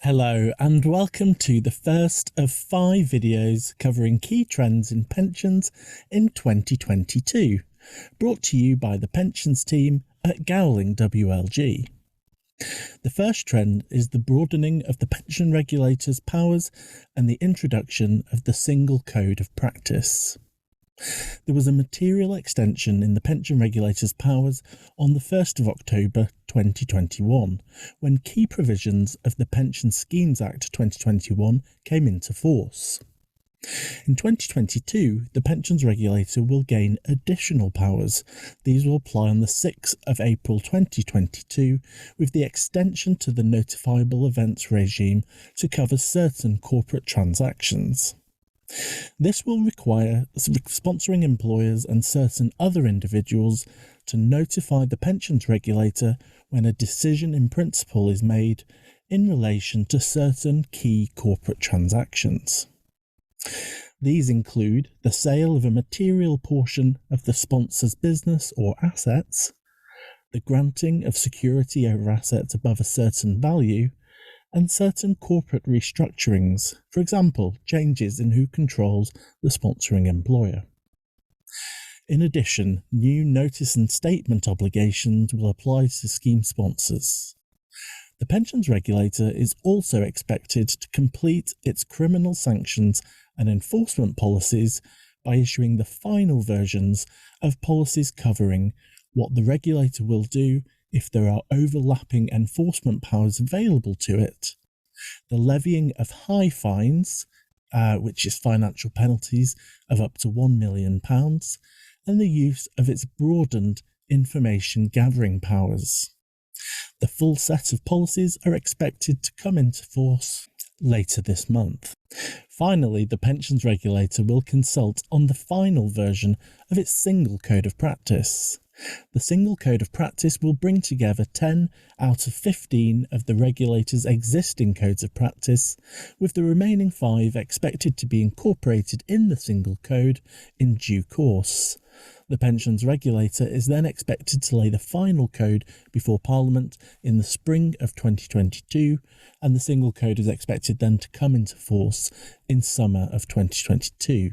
Hello and welcome to the first of 5 videos covering key trends in pensions in 2022, brought to you by the pensions team at Gowling WLG. The first trend is the broadening of the pension regulator's powers and the introduction of the single code of practice. There was a material extension in the pension regulator's powers on the 1st of October 2021, when key provisions of the Pension Schemes Act 2021 came into force. In 2022, the pensions regulator will gain additional powers. These will apply on the 6th of April 2022, with the extension to the notifiable events regime to cover certain corporate transactions. This will require sponsoring employers and certain other individuals to notify the pensions regulator when a decision in principle is made in relation to certain key corporate transactions. These include the sale of a material portion of the sponsor's business or assets, the granting of security over assets above a certain value, and certain corporate restructurings, for example, changes in who controls the sponsoring employer. In addition, new notice and statement obligations will apply to scheme sponsors. The pensions regulator is also expected to complete its criminal sanctions and enforcement policies by issuing the final versions of policies covering what the regulator will do if there are overlapping enforcement powers available to it, the levying of high fines, which is financial penalties of up to £1 million, and the use of its broadened information gathering powers. The full set of policies are expected to come into force later this month. Finally, the pensions regulator will consult on the final version of its single code of practice. The single code of practice will bring together 10 out of 15 of the regulator's existing codes of practice, with the remaining 5 expected to be incorporated in the single code in due course. The pensions regulator is then expected to lay the final code before Parliament in the spring of 2022, and the single code is expected then to come into force in summer of 2022.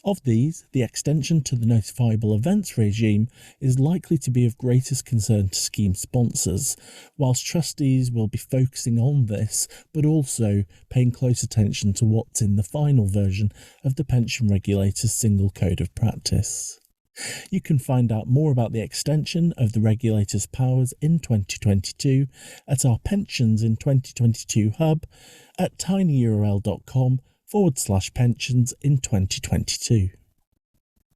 Of these, the extension to the notifiable events regime is likely to be of greatest concern to scheme sponsors, whilst trustees will be focusing on this, but also paying close attention to what's in the final version of the pension regulator's single code of practice. You can find out more about the extension of the regulator's powers in 2022 at our Pensions in 2022 hub at tinyurl.com/pensions in 2022.